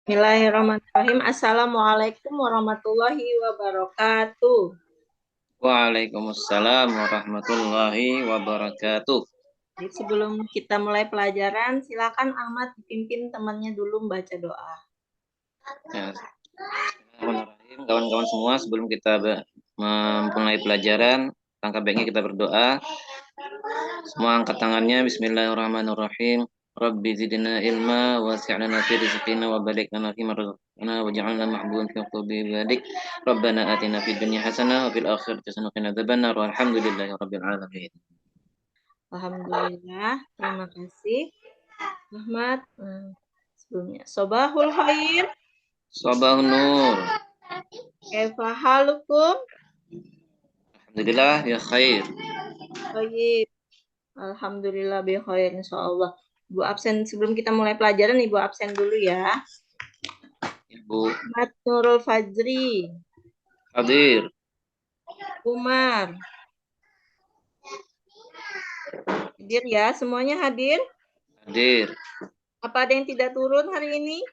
Bismillahirrahmanirrahim. Assalamualaikum warahmatullahi wabarakatuh. Waalaikumsalam warahmatullahi wabarakatuh. Jadi sebelum kita mulai pelajaran, silakan Ahmad dipimpin temannya dulu membaca doa. Ya, Bismillahirrahmanirrahim. Kawan-kawan semua, sebelum kita memulai pelajaran, langkah baiknya kita berdoa. Semua angkat tangannya. Bismillahirrahmanirrahim. Rabbi zidna ilma wasi'lana fi rizqina wa barik lana fi marzaqna waj'alna mahbuban fi qulubi ibadik. Rabbana atina fid dunya hasanah wa fil akhirati hasanah wa qina adzabannar. Walhamdulillahi rabbil alamin. Alhamdulillah, terima kasih Ahmad. Sebelumnya, Sobahul Khair. Sabah nur. Kaifa halukum? Alhamdulillah ya khair. Baik. Alhamdulillah bi khair insyaallah. Ibu absen sebelum kita mulai pelajaran, Ibu absen dulu ya. Ibu Ahmad Nurul Fajri. hadir. Umar. Hadir ya, semuanya hadir? Hadir. Apa ada yang tidak turun hari ini?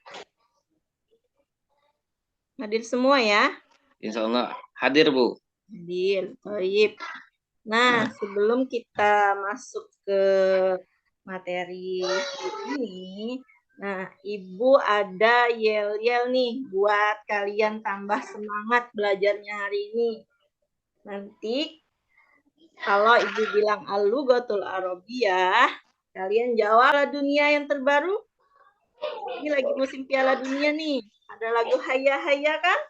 Hadir semua ya? Insya Allah hadir, Bu. Hadir, baik. Nah, sebelum kita masuk ke materi ini, nah, Ibu ada yel-yel nih buat kalian tambah semangat belajarnya hari ini. Nanti kalau Ibu bilang Al-Lughatul Arabiyah, kalian jawab dunia yang terbaru. Ini lagi musim Piala Dunia nih. Ada lagu Hayya Hayya kan?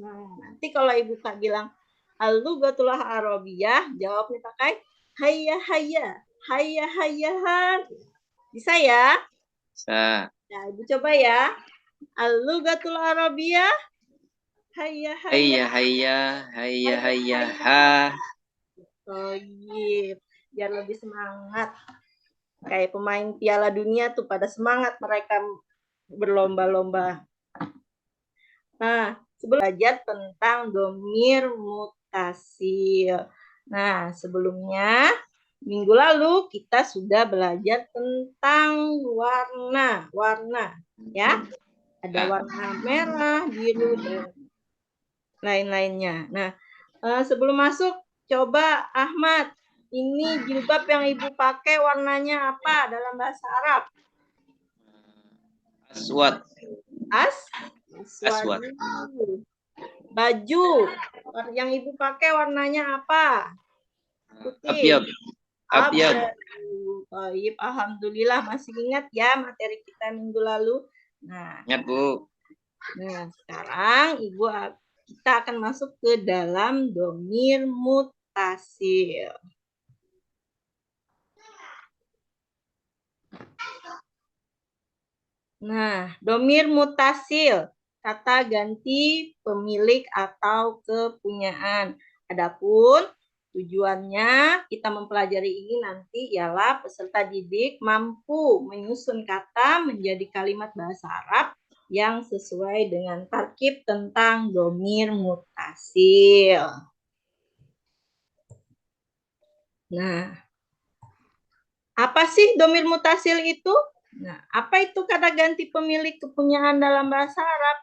Nah, nanti kalau Ibu Kak bilang Al-Lughatul Arabiyah, jawabnya pakai Hayya Hayya. Hayya Hayya. Bisa ya? Bisa. Nah, Ibu coba ya. Al-Lughatul Arabiyah. Hayya Hayya. Hayya hayya, hayya hayya ha. Toyib. Biar lebih semangat. Kayak pemain Piala Dunia tuh pada semangat mereka berlomba-lomba. Nah, sebelum belajar tentang domir mutasil. Nah, sebelumnya minggu lalu kita sudah belajar tentang warna, ya. Ada warna merah, biru, dan lain-lainnya. Nah, sebelum masuk, coba Ahmad, ini jilbab yang Ibu pakai warnanya apa dalam bahasa Arab? Aswad. Aswad. Baju yang Ibu pakai warnanya apa? Putih. Abyad. Abyad. Baik, alhamdulillah masih ingat ya materi kita minggu lalu. Nah, ingat, Bu. Nah, sekarang kita akan masuk ke dalam domir mutasil. Nah, domir mutasil, kata ganti pemilik atau kepunyaan. Adapun tujuannya kita mempelajari ini nanti ialah peserta didik mampu menyusun kata menjadi kalimat bahasa Arab yang sesuai dengan tarkib tentang domir mutasil. Nah, apa sih domir mutasil itu? Nah, apa itu kata ganti pemilik kepunyaan dalam bahasa Arab?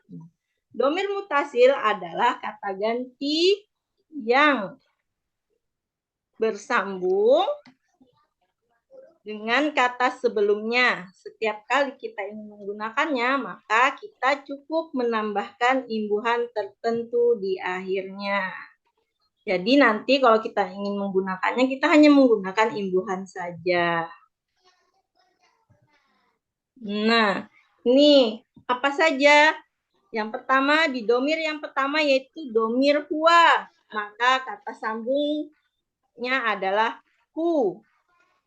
Domir mutasil adalah kata ganti yang bersambung dengan kata sebelumnya. Setiap kali kita ingin menggunakannya, maka kita cukup menambahkan imbuhan tertentu di akhirnya. Jadi nanti kalau kita ingin menggunakannya, kita hanya menggunakan imbuhan saja. Nah, ini apa saja? Yang pertama, di domir yang pertama yaitu domir huwa. Maka kata sambungnya adalah hu.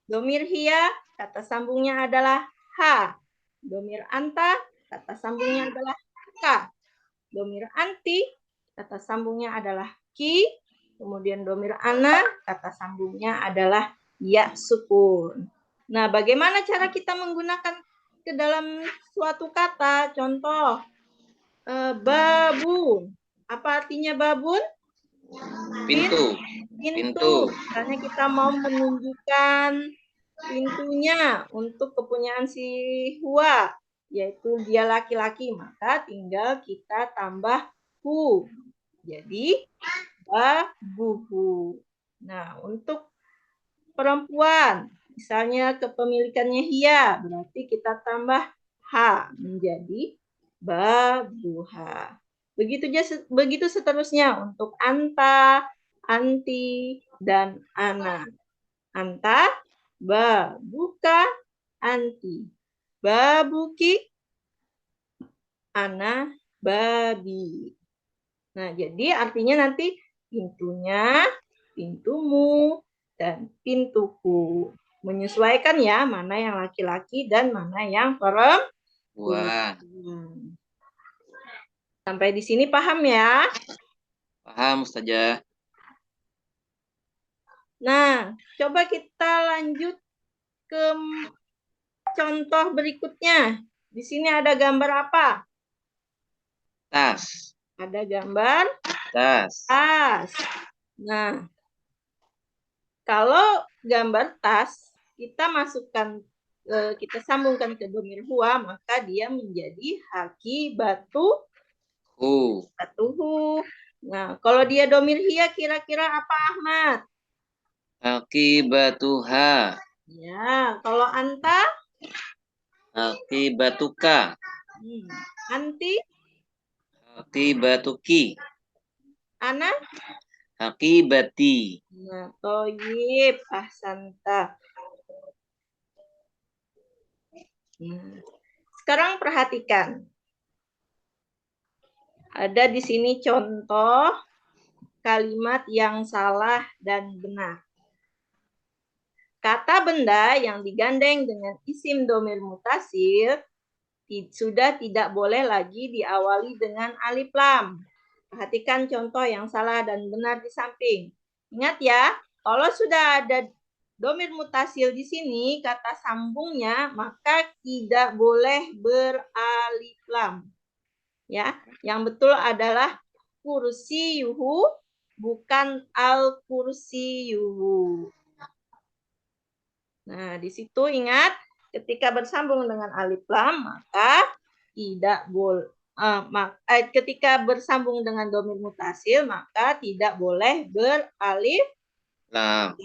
Domir hiya, kata sambungnya adalah ha. Domir anta, kata sambungnya adalah ka. Domir anti, kata sambungnya adalah ki. Kemudian domir ana, kata sambungnya adalah ya sukun. Nah, bagaimana cara kita menggunakan ke dalam suatu kata? Contoh, babun. Apa artinya babun? Pintu. Pintu. Misalnya kita mau menunjukkan pintunya untuk kepunyaan si Huwa. yaitu dia laki-laki, maka tinggal kita tambah hu. Jadi babuhu. Nah, untuk perempuan, misalnya kepemilikannya hia, berarti kita tambah ha menjadi babuha. Begitu seterusnya untuk anta, anti, dan ana. Anta, babuka, anti, babuki, ana, babi. Nah, jadi artinya nanti pintunya, pintumu, dan pintuku. Menyesuaikan ya, mana yang laki-laki dan mana yang perempuan. Sampai di sini paham ya? Paham, Ustazah. Nah, coba kita lanjut ke contoh berikutnya. Di sini ada gambar apa? Tas. Ada gambar Tas. tas. Nah, kalau gambar tas, kita masukkan, kita sambungkan ke domir huwa, maka dia menjadi haki batu batuhu. Nah, kalau dia domir hia, kira-kira apa, Ahmad? Haki batuha. Ya, kalau anta? Haki batuka. Anti? Haki batuki. Ana? Haki bati. Nah, toyib, ahsanta. Nah, sekarang perhatikan. Ada di sini contoh kalimat yang salah dan benar. Kata benda yang digandeng dengan isim domir mutasil sudah tidak boleh lagi diawali dengan alif lam. Perhatikan contoh yang salah dan benar di samping. Ingat ya, kalau sudah ada domir mutasil di sini, kata sambungnya, maka tidak boleh beralif lam. Ya, yang betul adalah kursiyuhu, bukan al-kursiyuhu. Nah, di situ ingat ketika bersambung dengan alif lam maka tidak boleh ketika bersambung dengan domir mutasil maka tidak boleh beralif Lam.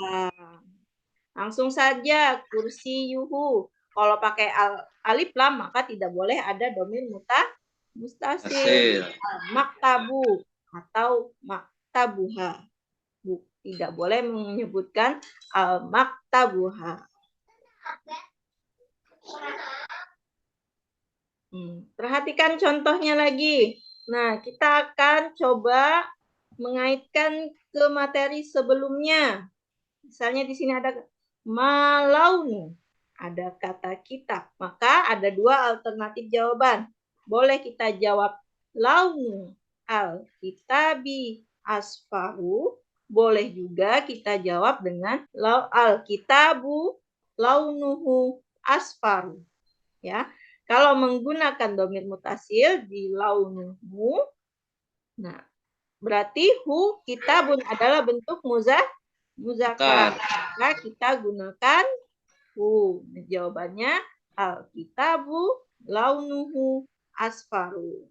Langsung saja kursiyuhu. Kalau pakai alif lam maka tidak boleh ada domir mutasil. Maktabu atau maktabuha. Tidak boleh menyebutkan al-maktabuha. Perhatikan contohnya lagi. Nah, kita akan coba mengaitkan ke materi sebelumnya. Misalnya di sini ada malaunu, ada kata kitab. Maka ada dua alternatif jawaban. Boleh kita jawab launu al-kitabi asfaru. Boleh juga kita jawab dengan al-kitabu launuhu asfaru. Ya. Kalau menggunakan domir mutasil di launuhu, nah berarti hu kitabun adalah bentuk muzakkar. Maka kita gunakan hu. Jawabannya al-kitabu launuhu asfaru.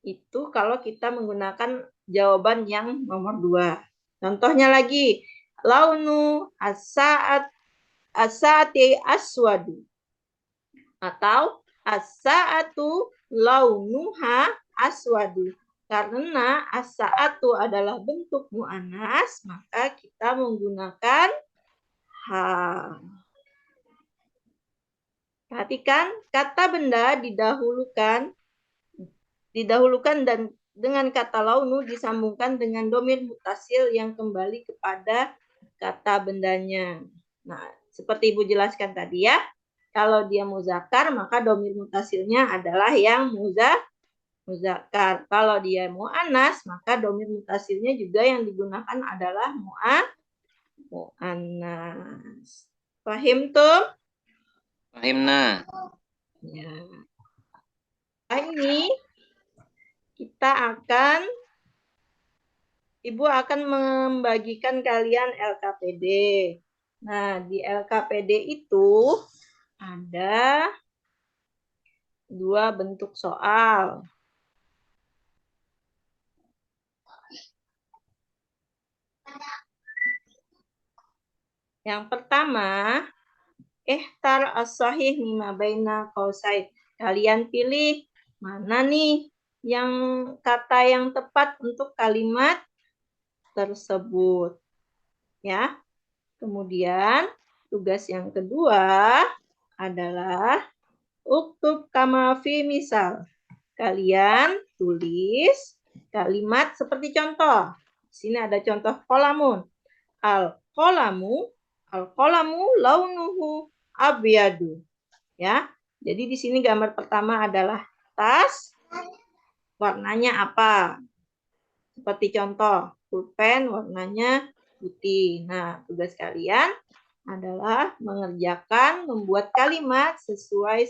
Itu kalau kita menggunakan jawaban yang nomor 2. Contohnya lagi, launu as-saati aswadu. Atau as-sa'atu launuha aswadu. Karena as-sa'atu adalah bentuk mu'annas, maka kita menggunakan ha. Perhatikan, kata benda didahulukan dan dengan kata launu disambungkan dengan domir mutasil yang kembali kepada kata bendanya. Nah, seperti Ibu jelaskan tadi ya. Kalau dia muzakkar, maka domir mutasilnya adalah yang muzakkar. Kalau dia mu'annas, maka domir mutasilnya juga yang digunakan adalah mu'annas. Pahim tuh? Pahimna. Ya. Ini kita akan, Ibu akan membagikan kalian LKPD. Nah, di LKPD itu ada 2 bentuk soal. Yang pertama, ihtar as-sahih mimma baina qausain. Kalian pilih mana nih yang kata yang tepat untuk kalimat tersebut. Ya. Kemudian tugas yang kedua adalah uktub kama fi misal. Kalian tulis kalimat seperti contoh. Di sini ada contoh qolamun. Al-qolamu launuhu abyadu. Ya. Jadi di sini gambar pertama adalah tas. Warnanya apa? Seperti contoh, pulpen warnanya putih. Nah, tugas kalian adalah membuat kalimat sesuai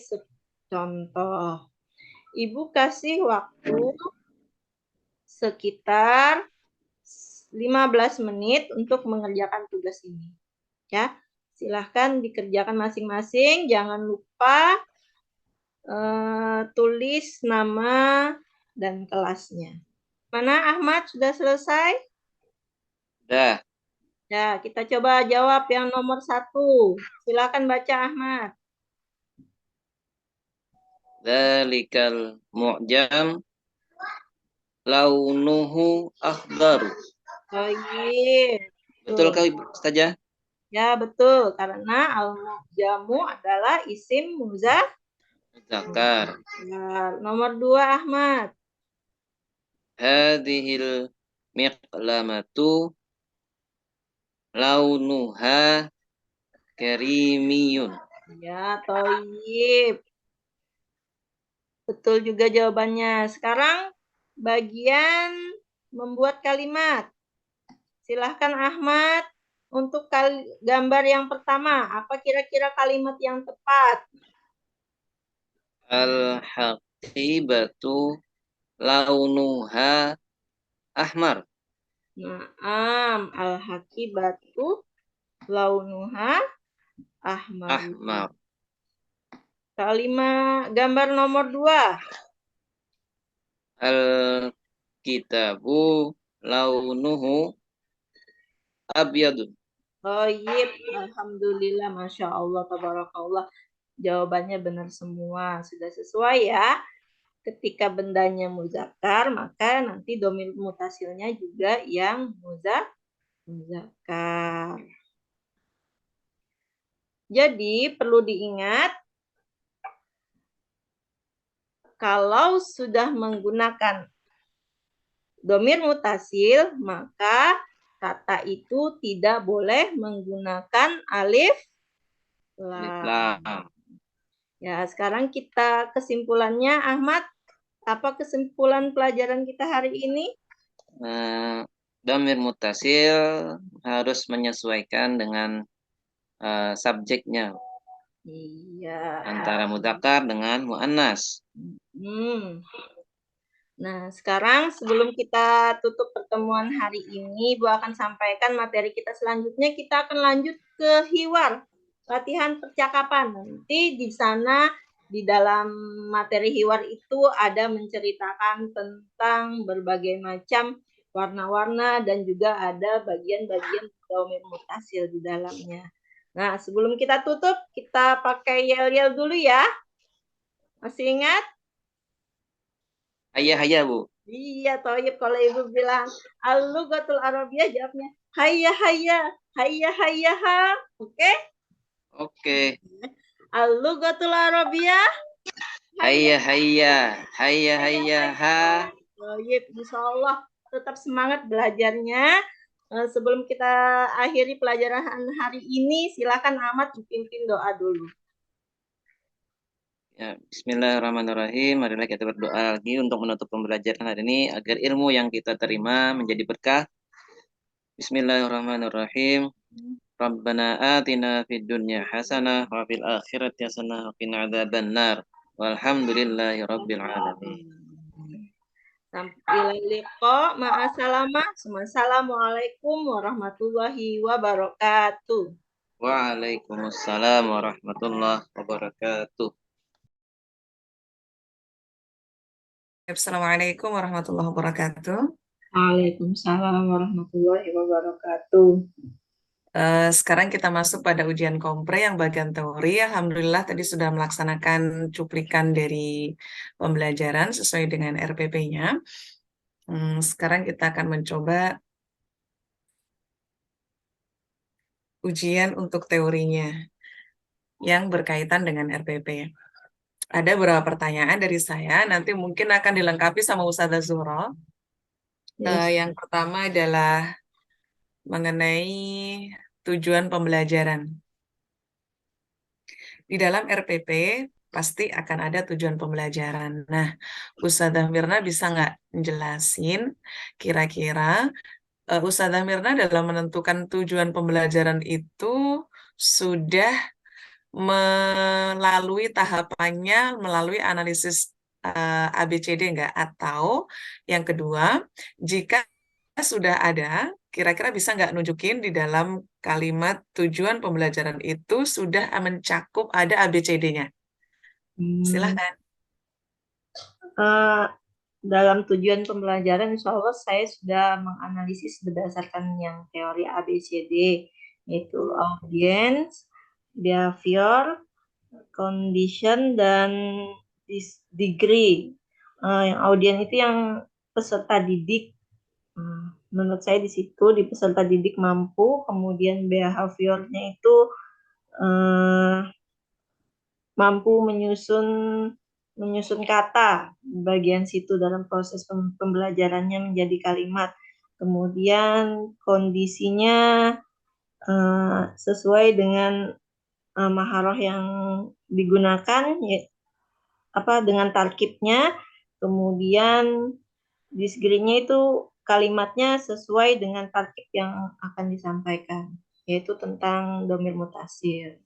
contoh. Ibu kasih waktu sekitar 15 menit untuk mengerjakan tugas ini. Ya, silahkan dikerjakan masing-masing. Jangan lupa tulis nama dan kelasnya. Mana Ahmad, sudah selesai? Sudah. Ya, kita coba jawab yang nomor 1. Silakan baca Ahmad. Dzalikal mu'jam launuhu akhdaru. Baik. Betul kah Ibu Ustazah? Ya, betul. Karena al-mu'jamu adalah isim Zakar. muzakkar. Nomor 2 Ahmad. Hadhil miqlamatu launuha karimiyun. Ya, toyib. Betul juga jawabannya. Sekarang bagian membuat kalimat. Silahkan Ahmad untuk gambar yang pertama. Apa kira-kira kalimat yang tepat? Al-haqibatu launuha ahmar. Naam, al-haqibatu launuha ahmar. Ahmar. Kalimat gambar nomor 2. Al-kitabu launuhu abyadun. Baik, alhamdulillah, masya Allah, tabarakallah. Jawabannya benar semua, sudah sesuai ya. Ketika bendanya muzakkar, maka nanti domir mutasilnya juga yang muzakkar. Jadi perlu diingat, kalau sudah menggunakan domir mutasil, maka kata itu tidak boleh menggunakan alif lam. Ya, sekarang kita kesimpulannya, Ahmad. Apa kesimpulan pelajaran kita hari ini? Domir mutasil harus menyesuaikan dengan subjeknya. Iya. Antara mudzakkar dengan muannas. Nah, sekarang sebelum kita tutup pertemuan hari ini, Ibu akan sampaikan materi kita selanjutnya. Kita akan lanjut ke hiwar, latihan percakapan. Nanti di sana, di dalam materi hiwar itu ada menceritakan tentang berbagai macam warna-warna dan juga ada bagian-bagian domir mutasil di dalamnya. Nah, sebelum kita tutup, kita pakai yel-yel dulu ya. Masih ingat? Hayya, Bu. Iya, toyib. Kalau Ibu bilang al-lughatul arabiyah, jawabnya hayya hayya, hayya hayya ha. Oke? Oke. Al-lughatul arabiyah. Hayya hayya, hayya hayya ha. Toyib, insyaallah tetap semangat belajarnya. Sebelum kita akhiri pelajaran hari ini, silakan Ahmad dipimpin doa dulu. Ya, bismillahirrahmanirrahim. Marilah kita berdoa lagi untuk menutup pembelajaran hari ini agar ilmu yang kita terima menjadi berkah. Bismillahirrahmanirrahim. Rabbana atina fid dunya hasanah wa fil akhirati hasanah wa qina adzabannar. Walhamdulillahi rabbil alamin. Sampai liqa, ma'asalamah. Assalamualaikum warahmatullahi wabarakatuh. Waalaikumsalam warahmatullahi wabarakatuh. Assalamualaikum warahmatullahi wabarakatuh. Waalaikumsalam warahmatullahi wabarakatuh. Sekarang kita masuk pada ujian kompre yang bagian teori. Alhamdulillah tadi sudah melaksanakan cuplikan dari pembelajaran sesuai dengan RPP-nya. Sekarang kita akan mencoba ujian untuk teorinya yang berkaitan dengan RPP. Ada beberapa pertanyaan dari saya, nanti mungkin akan dilengkapi sama Ustazah Zuhro. Yes. Yang pertama adalah mengenai tujuan pembelajaran. Di dalam RPP pasti akan ada tujuan pembelajaran. Nah, Ustazah Mirna bisa nggak menjelasin kira-kira Ustazah Mirna dalam menentukan tujuan pembelajaran itu sudah melalui tahapannya, melalui analisis ABCD nggak? Atau yang kedua, jika sudah ada, kira-kira bisa nggak nunjukin di dalam kalimat tujuan pembelajaran itu sudah mencakup ada ABCD-nya? Silahkan. Dalam tujuan pembelajaran, insya Allah saya sudah menganalisis berdasarkan yang teori ABCD, yaitu audience, behavior, condition, dan degree. Yang audience itu yang peserta didik. Menurut saya di situ di peserta didik mampu, kemudian behaviornya itu mampu menyusun kata bagian situ dalam proses pembelajarannya menjadi kalimat. Kemudian kondisinya sesuai dengan maharoh yang digunakan, ya, dengan tarkibnya. Kemudian disgrinya itu kalimatnya sesuai dengan tarkib yang akan disampaikan, yaitu tentang domir mutasir.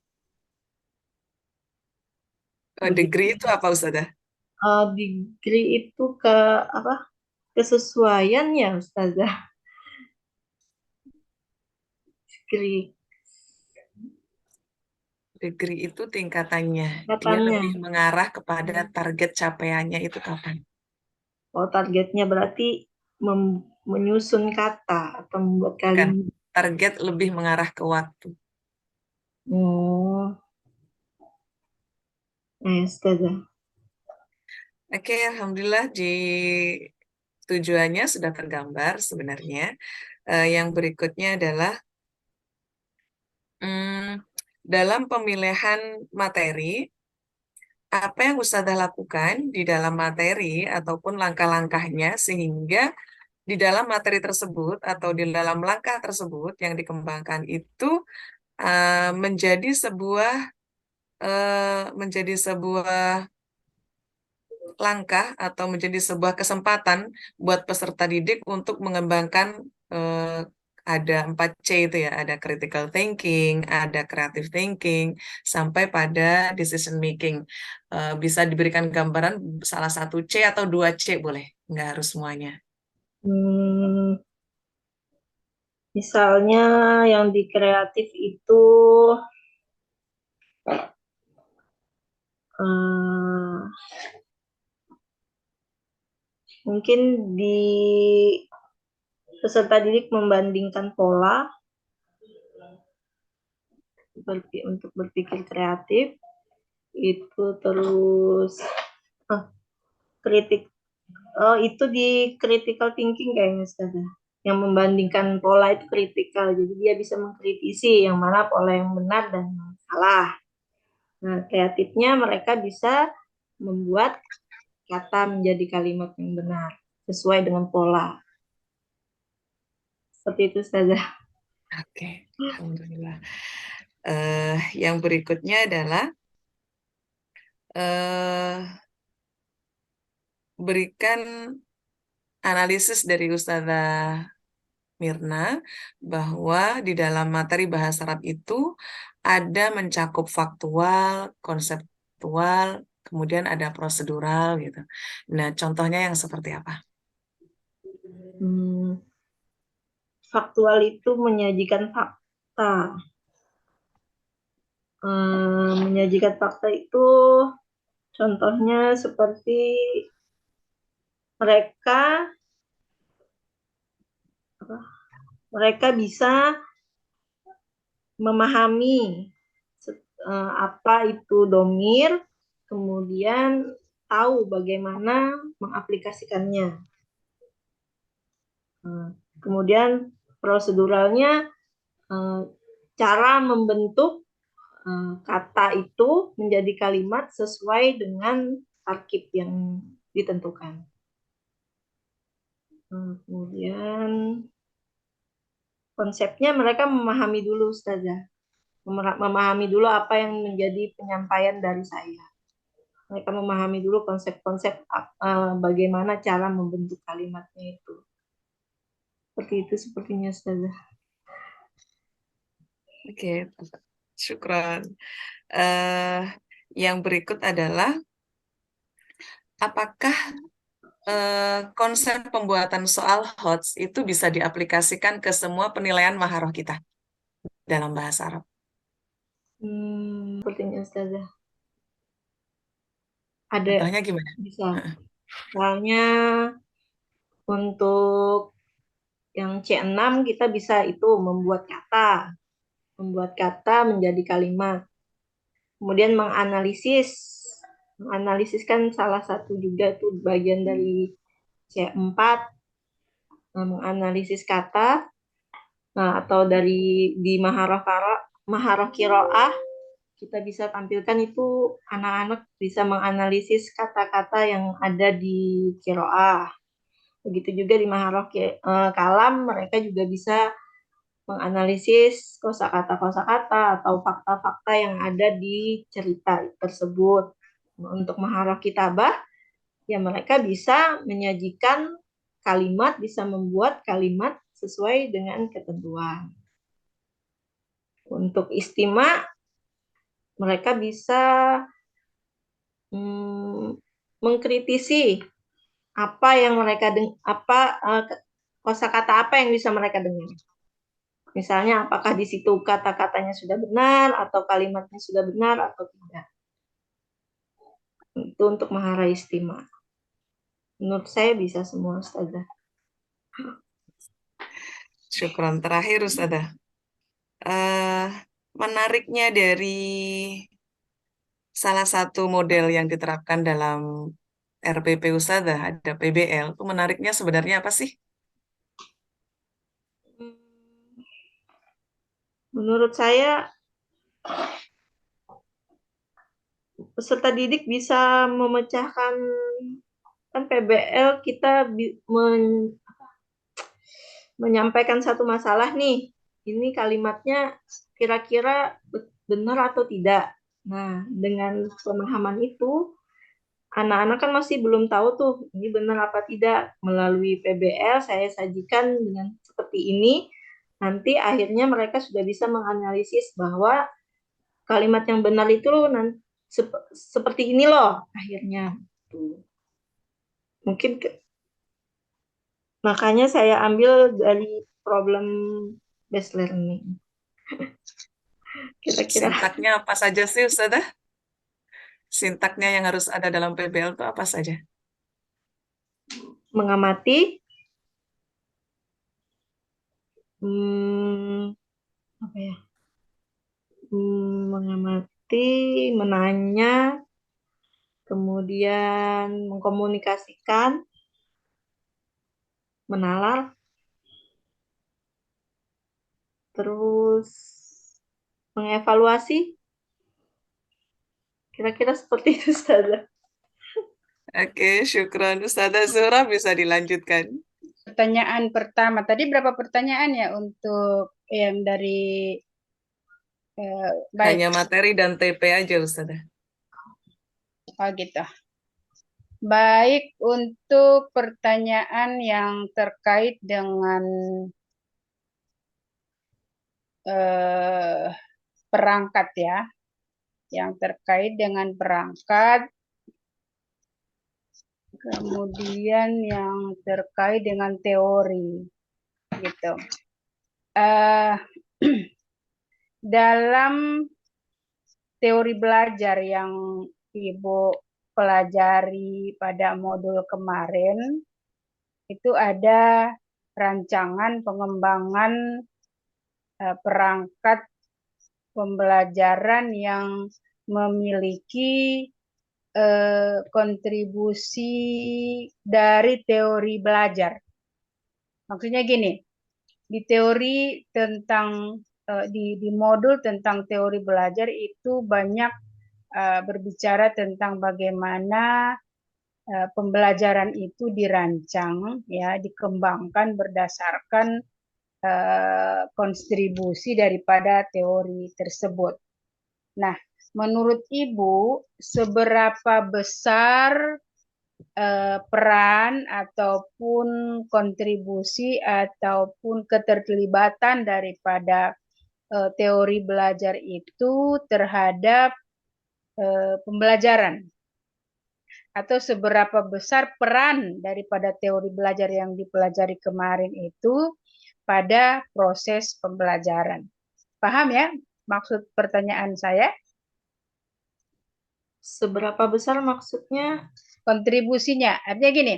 Degree itu apa, Ustazah? Degree itu kesesuaian ya, Ustazah. Degree Degree itu tingkatannya. Dia katanya. lebih mengarah kepada target capaiannya itu kapan? Oh, targetnya berarti menyusun kata atau membuat Bukan. kalimat. Target lebih mengarah ke waktu. Oh, Ustazah. Oke, Alhamdulillah di tujuannya sudah tergambar sebenarnya. Yang berikutnya adalah dalam pemilihan materi, apa yang Ustazah lakukan di dalam materi ataupun langkah-langkahnya sehingga di dalam materi tersebut atau di dalam langkah tersebut yang dikembangkan itu menjadi sebuah langkah atau menjadi sebuah kesempatan buat peserta didik untuk mengembangkan ada 4C itu ya, ada critical thinking, ada creative thinking, sampai pada decision making. Bisa diberikan gambaran salah satu C atau 2C boleh, nggak harus semuanya. Misalnya yang di kreatif itu mungkin di peserta didik membandingkan pola untuk berpikir kreatif itu, terus kritik. Itu di critical thinking kayaknya, Ustazah. Yang membandingkan pola itu kritikal, jadi dia bisa mengkritisi yang mana pola yang benar dan yang salah. Nah, kreatifnya mereka bisa membuat kata menjadi kalimat yang benar sesuai dengan pola. Seperti itu, Ustazah. Oke, Alhamdulillah. Yang berikutnya adalah berikan analisis dari Ustazah Mirna bahwa di dalam materi bahasa Arab itu ada mencakup faktual, konseptual, kemudian ada prosedural gitu. Nah, contohnya yang seperti apa? Faktual itu menyajikan fakta. Menyajikan fakta itu contohnya seperti mereka bisa memahami apa itu domir, kemudian tahu bagaimana mengaplikasikannya. Kemudian proseduralnya, cara membentuk kata itu menjadi kalimat sesuai dengan tarkib yang ditentukan. Kemudian konsepnya mereka memahami dulu, Ustazah. Memahami dulu apa yang menjadi penyampaian dari saya. Mereka memahami dulu konsep-konsep bagaimana cara membentuk kalimatnya itu. Seperti itu sepertinya, Ustazah. Oke, syukran. Yang berikut adalah, apakah konsep pembuatan soal HOTS itu bisa diaplikasikan ke semua penilaian maharoh kita dalam bahasa Arab? Sepertinya, Ustazah. Ada, Contohnya gimana? bisa. Soalnya untuk yang C6 kita bisa itu membuat kata menjadi kalimat. Kemudian menganalisis kan salah satu juga tuh bagian dari C4, menganalisis kata. Nah, atau di maharoh kiroah kita bisa tampilkan itu anak-anak bisa menganalisis kata-kata yang ada di kiroah. Begitu juga di maharoh kalam, mereka juga bisa menganalisis kosakata atau fakta-fakta yang ada di cerita tersebut. Untuk maharoh kitabah, ya mereka bisa menyajikan kalimat, bisa membuat kalimat sesuai dengan ketentuan. Untuk istima, mereka bisa mengkritisi apa yang mereka kosakata apa yang bisa mereka dengar. Misalnya, apakah di situ kata-katanya sudah benar atau kalimatnya sudah benar atau tidak. Itu untuk mahara istima. Menurut saya bisa semua, Ustazah. Syukron. Terakhir, Ustazah. Menariknya dari salah satu model yang diterapkan dalam RPP Ustazah, ada PBL. Itu menariknya sebenarnya apa sih? Menurut saya, peserta didik bisa memecahkan, kan PBL kita menyampaikan satu masalah nih. Ini kalimatnya kira-kira benar atau tidak. Nah, dengan pemahaman itu, anak-anak kan masih belum tahu tuh ini benar apa tidak. Melalui PBL saya sajikan dengan seperti ini, nanti akhirnya mereka sudah bisa menganalisis bahwa kalimat yang benar itu seperti ini loh akhirnya. Mungkin makanya saya ambil dari problem based learning. Kira-kira Sintaknya apa saja sih, Ustazah? Sintaknya yang harus ada dalam PBL itu apa saja? mengamati, apa ya? Mengamati, menanya, kemudian mengkomunikasikan, menalar, terus mengevaluasi. Kira-kira seperti itu, Ustazah. Oke, syukran. Ustazah Zuhra bisa dilanjutkan. Pertanyaan pertama, tadi berapa pertanyaan ya untuk yang dari baik? Hanya materi dan TP aja, Ustazah. Oh gitu. Baik, untuk pertanyaan yang terkait dengan perangkat ya, yang terkait dengan perangkat, kemudian yang terkait dengan teori, gitu. Dalam teori belajar yang Ibu pelajari pada modul kemarin, itu ada rancangan pengembangan perangkat pembelajaran yang memiliki kontribusi dari teori belajar. Maksudnya gini, di teori tentang di modul tentang teori belajar itu banyak berbicara tentang bagaimana pembelajaran itu dirancang, ya, dikembangkan berdasarkan kontribusi daripada teori tersebut. Nah, menurut Ibu, seberapa besar peran ataupun kontribusi ataupun keterlibatan daripada teori belajar itu terhadap pembelajaran? Atau seberapa besar peran daripada teori belajar yang dipelajari kemarin itu pada proses pembelajaran? Paham ya maksud pertanyaan saya? Seberapa besar maksudnya? Kontribusinya, artinya gini,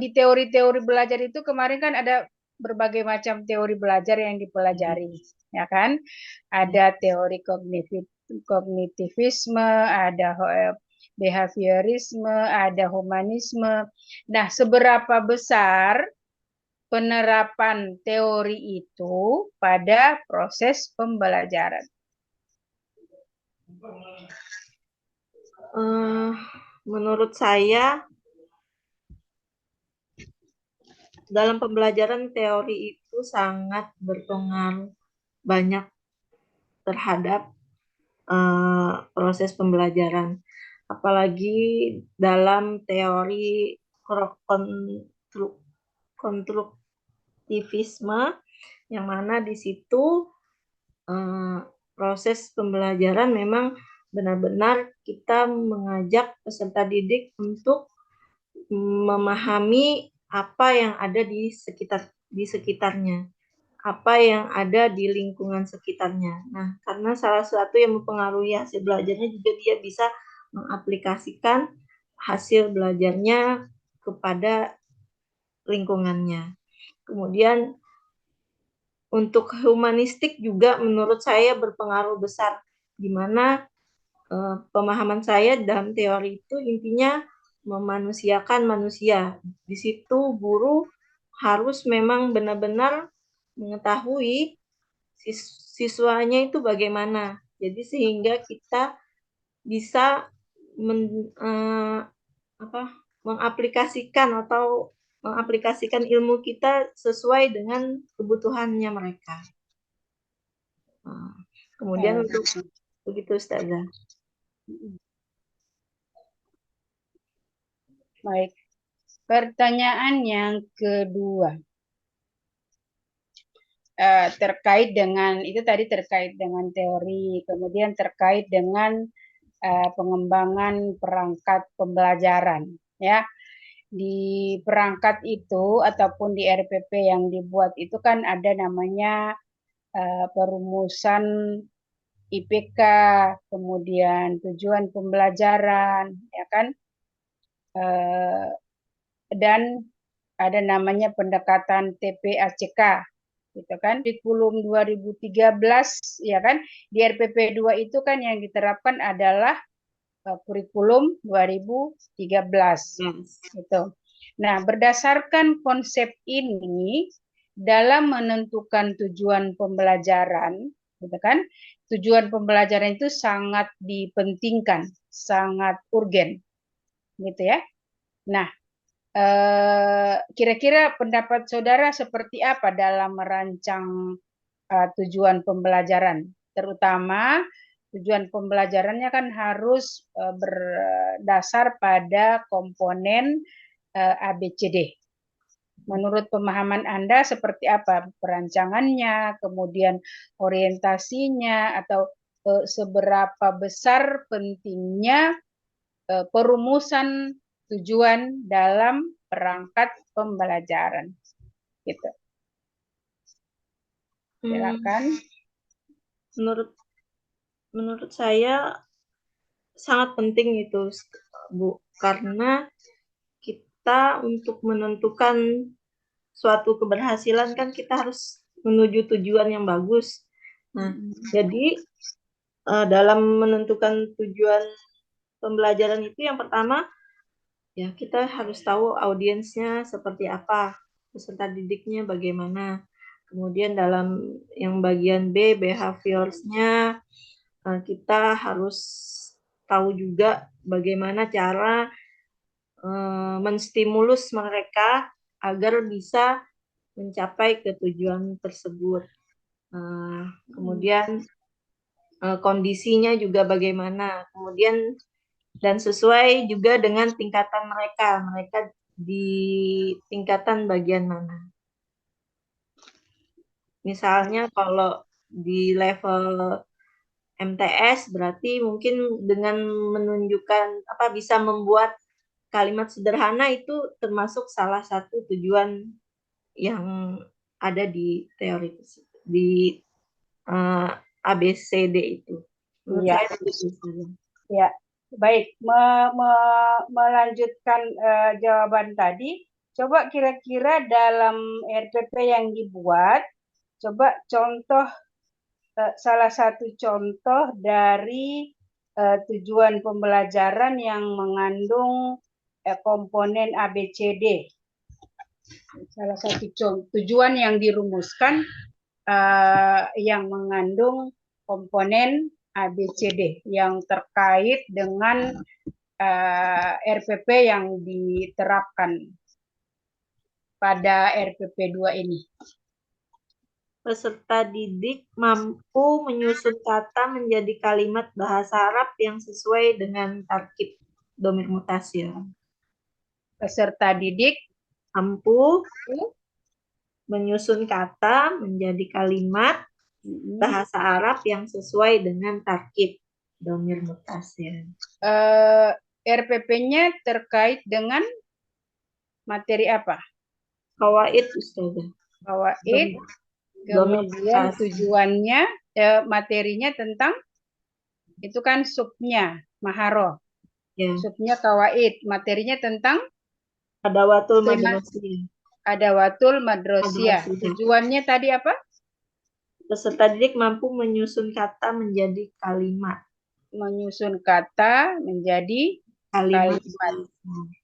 di teori-teori belajar itu kemarin kan ada berbagai macam teori belajar yang dipelajari, ya kan? Ada teori kognitivisme, ada behaviorisme, ada humanisme. Nah, seberapa besar penerapan teori itu pada proses pembelajaran? Menurut saya, dalam pembelajaran teori itu sangat berpengaruh banyak terhadap proses pembelajaran. Apalagi dalam teori konstruktivisme, yang mana di situ proses pembelajaran memang benar-benar kita mengajak peserta didik untuk memahami apa yang ada di sekitarnya, apa yang ada di lingkungan sekitarnya. Nah, karena salah satu yang mempengaruhi hasil belajarnya juga dia bisa mengaplikasikan hasil belajarnya kepada lingkungannya. Kemudian untuk humanistik juga menurut saya berpengaruh besar, di mana pemahaman saya dalam teori itu intinya memanusiakan manusia. Di situ guru harus memang benar-benar mengetahui siswanya itu bagaimana. Jadi sehingga kita bisa mengaplikasikan ilmu kita sesuai dengan kebutuhannya mereka. Kemudian untuk begitu, Ustazah. Baik. Pertanyaan yang kedua. Terkait dengan, itu tadi terkait dengan teori, kemudian terkait dengan pengembangan perangkat pembelajaran, ya. Di perangkat itu ataupun di RPP yang dibuat itu kan ada namanya perumusan IPK, kemudian tujuan pembelajaran, ya kan, dan ada namanya pendekatan TPACK, gitu kan. Kurikulum 2013, ya kan, di RPP 2 itu kan yang diterapkan adalah kurikulum 2013, gitu. Nah, berdasarkan konsep ini, dalam menentukan tujuan pembelajaran, gitu kan, tujuan pembelajaran itu sangat dipentingkan, sangat urgen, gitu ya. Nah, kira-kira pendapat saudara seperti apa dalam merancang tujuan pembelajaran, terutama tujuan pembelajarannya kan harus berdasar pada komponen ABCD. Menurut pemahaman Anda seperti apa perancangannya, kemudian orientasinya, atau seberapa besar pentingnya perumusan tujuan dalam perangkat pembelajaran, gitu. Silakan. Menurut saya sangat penting itu, Bu, karena kita kita untuk menentukan suatu keberhasilan kan kita harus menuju tujuan yang bagus. Nah, jadi dalam menentukan tujuan pembelajaran itu yang pertama ya kita harus tahu audiensnya seperti apa, peserta didiknya bagaimana. Kemudian dalam yang bagian B, behaviorsnya, kita harus tahu juga bagaimana cara menstimulus mereka agar bisa mencapai ke tujuan tersebut. Kemudian kondisinya juga bagaimana. Kemudian dan sesuai juga dengan tingkatan mereka. Mereka di tingkatan bagian mana. Misalnya kalau di level MTS berarti mungkin dengan menunjukkan bisa membuat kalimat sederhana itu termasuk salah satu tujuan yang ada di teori di ABCD itu. Menurut Ya. saya begitu. Ya, baik. Melanjutkan jawaban tadi, coba kira-kira dalam RPP yang dibuat, coba contoh salah satu contoh dari tujuan pembelajaran yang mengandung komponen ABCD. Salah satu tujuan yang dirumuskan yang mengandung komponen ABCD yang terkait dengan RPP yang diterapkan pada RPP 2 ini. Peserta didik mampu menyusun kata menjadi kalimat bahasa Arab yang sesuai dengan tarkib domir mutasil. Peserta didik mampu menyusun kata menjadi kalimat bahasa Arab yang sesuai dengan tarkib domir mutasil. RPP-nya terkait dengan materi apa? Qawaid, Ustazah. Qawaid. Kemudian tujuannya, materinya tentang, itu kan subnya, maharoh. Ya. Subnya qawaid, materinya tentang Adawatul Madrasiyah. Adawatul Madrasiyah. Tujuannya tadi apa? Peserta didik mampu menyusun kata menjadi kalimat. Menyusun kata menjadi kalimat.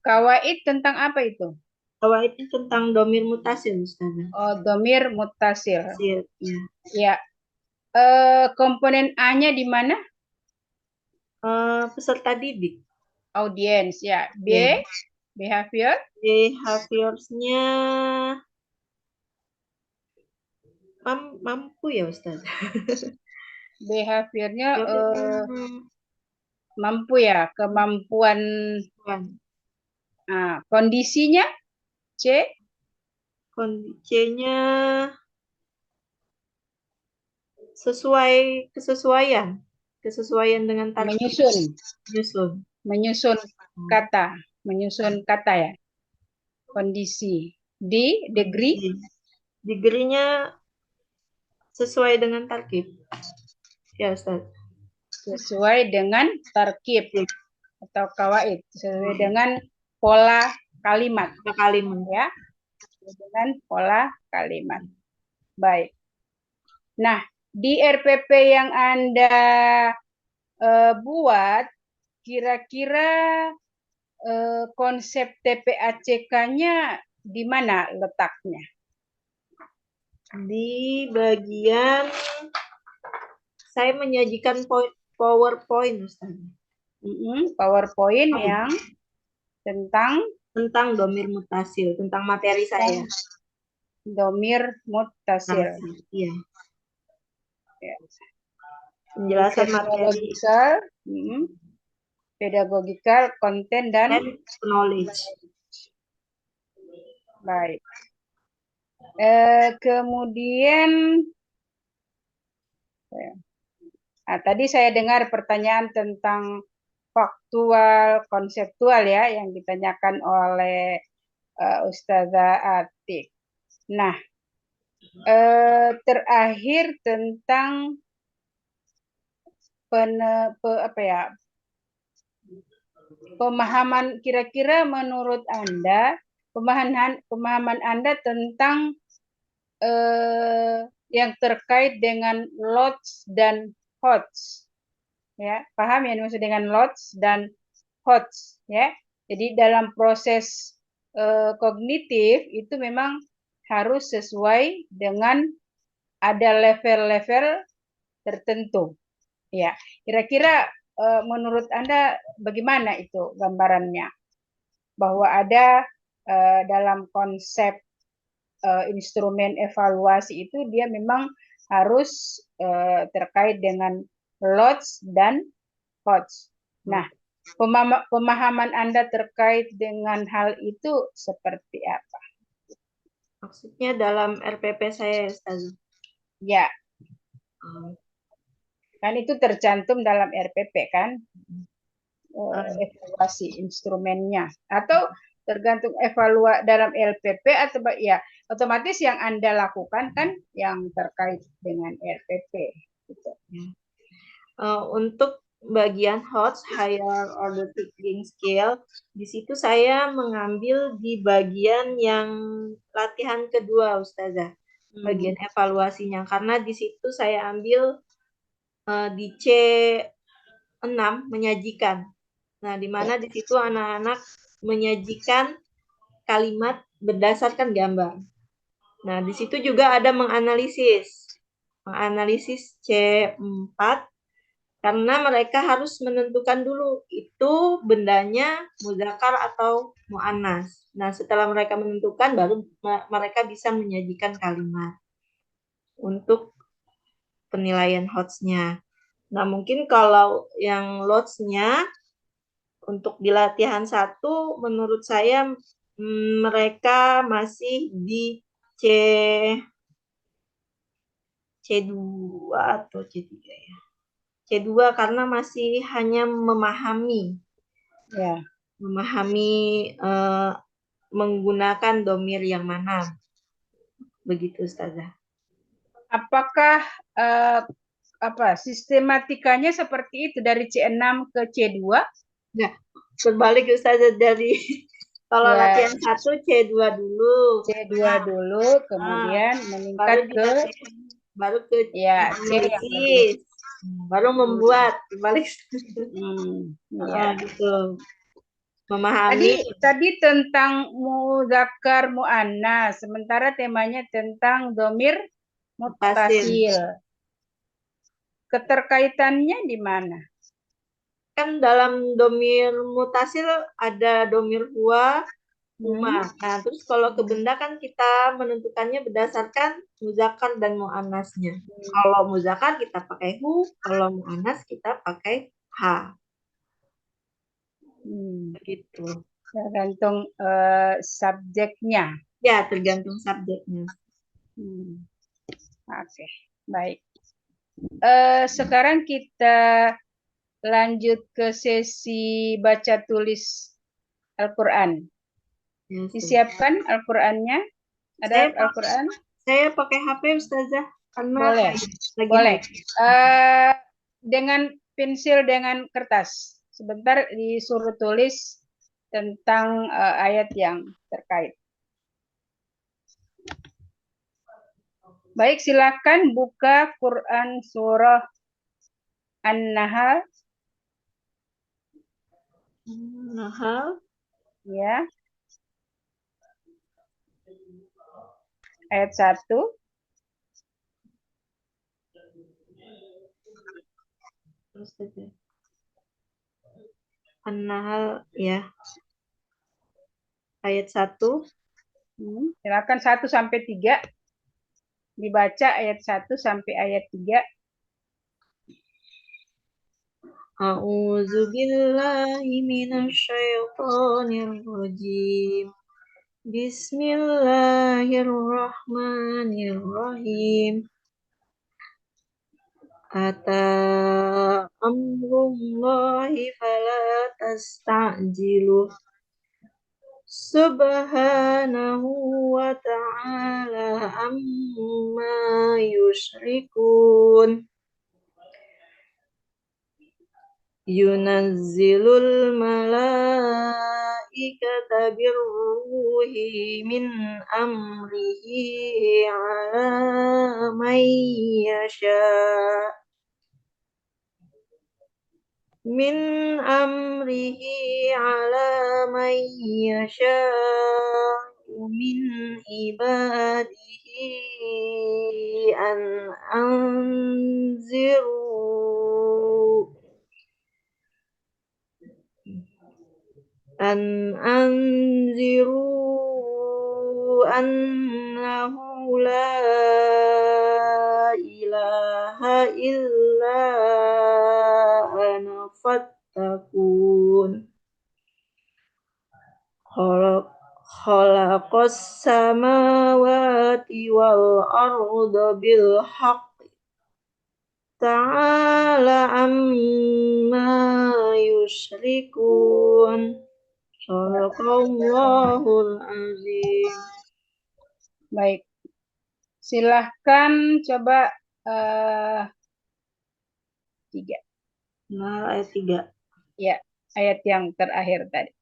Qawaid tentang apa itu? Qawaid itu tentang domir mutasil, Ustazah. Oh, domir mutasil. Ya. Ya. Komponen A-nya di mana? Peserta didik. Audiens, ya. B, Ya. behavior. Behaviorsnya mampu ya, Ustaz. Behaviornya mampu ya, kemampuan. Nah, kondisinya C. Kondisinya kesesuaian dengan target. Menyusun kata ya. Kondisi. D, degree. Degree-nya sesuai dengan tarkib. Ya, Ustaz. Sesuai dengan tarkib atau qawaid, sesuai dengan pola kalimat. Ya. Dengan pola kalimat. Baik. Nah, di RPP yang Anda buat, kira-kira konsep TPACK-nya di mana letaknya? Di bagian saya menyajikan PowerPoint, Ustaz. PowerPoint yang tentang domir mutasil, tentang materi saya. Domir mutasil. Iya. Penjelasan materi. Pedagogikal, konten dan knowledge. Baik. Kemudian tadi saya dengar pertanyaan tentang faktual, konseptual ya yang ditanyakan oleh Ustazah Atik. Nah, terakhir pemahaman kira-kira menurut Anda, pemahaman Anda tentang yang terkait dengan lots dan hots. Ya, paham ya maksud dengan lots dan hots ya. Jadi dalam proses kognitif itu memang harus sesuai dengan ada level-level tertentu. Ya, kira-kira menurut Anda bagaimana itu gambarannya? Bahwa ada dalam konsep instrumen evaluasi itu dia memang harus terkait dengan lots dan hots. Nah, pemahaman Anda terkait dengan hal itu seperti apa? Maksudnya dalam RPP saya, Ustaz. Ya, kan itu tercantum dalam RPP kan, evaluasi instrumennya. Atau tergantung dalam LPP atau ya otomatis yang Anda lakukan kan yang terkait dengan RPP. Gitu. Untuk bagian HOTS, Higher Order Thinking Skill, di situ saya mengambil di bagian yang latihan kedua, Ustazah. Bagian evaluasinya, karena di situ saya ambil di C6 menyajikan. Nah, di mana di situ anak-anak menyajikan kalimat berdasarkan gambar. Nah, di situ juga ada menganalisis C4, karena mereka harus menentukan dulu itu bendanya muzakar atau mu'annas. Nah, setelah mereka menentukan, baru mereka bisa menyajikan kalimat untuk penilaian HOTS-nya. Nah, mungkin kalau yang LOTS-nya untuk di latihan 1, menurut saya mereka masih di C2 atau C3 ya. C2 karena masih hanya memahami. Ya. Memahami menggunakan domir yang mana. Begitu, Ustazah. Apakah sistematikanya seperti itu dari C6 ke C2? Nah, berbalik Ustazah, dari kalau latihan 1 C2 dulu. C2 dulu, kemudian meningkat baru ke ya, C yang lebih. Baru membuat dibalik. Ya. Gitu. Memahami. Tadi tentang muzakkar mu'annas, sementara temanya tentang domir muttasil. Keterkaitannya di mana? Kan dalam domir mutasil ada domir huwa, huma. Nah, terus kalau ke benda kan kita menentukannya berdasarkan muzakkar dan muannasnya. Kalau muzakkar kita pakai hu, kalau muannas kita pakai ha. Begitu. Tergantung subjeknya. Ya, tergantung subjeknya. Oke, baik. Sekarang kita lanjut ke sesi baca tulis Al-Quran. Disiapkan Al-Qurannya? Ada Al-Quran? Saya pakai HP, Ustazah. Boleh. Boleh. Dengan pensil, dengan kertas. Sebentar disuruh tulis tentang ayat yang terkait. Baik, silakan buka Quran surah An-Nahl. Nahl. Ya. Ayat 1. An-Nahl ya. Ayat 1. Silakan 1 sampai 3. Dibaca ayat 1 sampai ayat 3. A'udzu billahi minasyaitonir rajim. Bismillahirrahmanirrahim. Ata amrullahi fala tasta'jilu. Subhanahu wa ta'ala amma yusyrikun. yunazzilul malaikata birruhi min amrihi ala man yasha min amrihi ala man yasha min ibadihi an anziru annahu la ilaha illa ana fattakun. Khalaqas samawati wal arda bil haqqi ta'ala amma yusyrikun. Shadaqallahul azim. Baik. Silahkan coba 3. Nah, ayat 3. Ya, ayat yang terakhir tadi.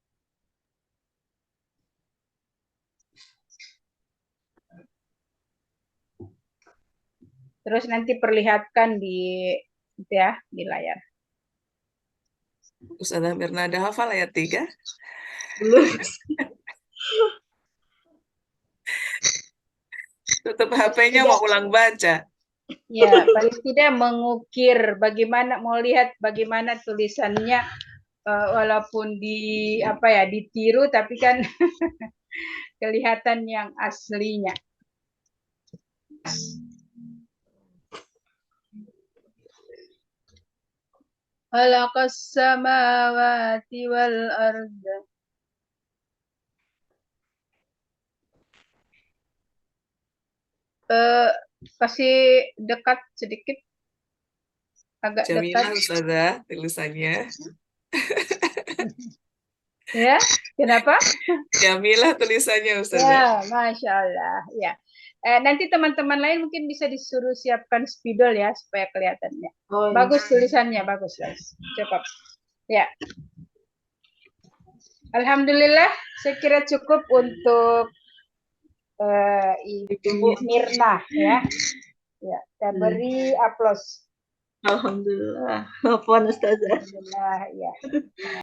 Terus nanti perlihatkan di layar. Ustazah Mirna ada hafal ayat 3? Belum. Tutup HP-nya mau ulang baca. Ya, paling tidak mengukir bagaimana, mau lihat bagaimana tulisannya, walaupun ditiru tapi kan kelihatan yang aslinya. Khalaqas samawati wal arda. Kasih dekat sedikit. Agak Jamilah dekat. Ustazah tulisannya. Ya, kenapa? Jamilah tulisannya Ustazah. Ya, Masya Allah. Ya. Nanti teman-teman lain mungkin bisa disuruh siapkan spidol ya supaya kelihatannya. Oh, Bagus tulisannya, bagus guys. Cepat. Ya. Alhamdulillah, saya kira cukup untuk Ibu Mirna ya. Ya, kita beri aplaus. Alhamdulillah. Maafkan Ustazah. Alhamdulillah, ya.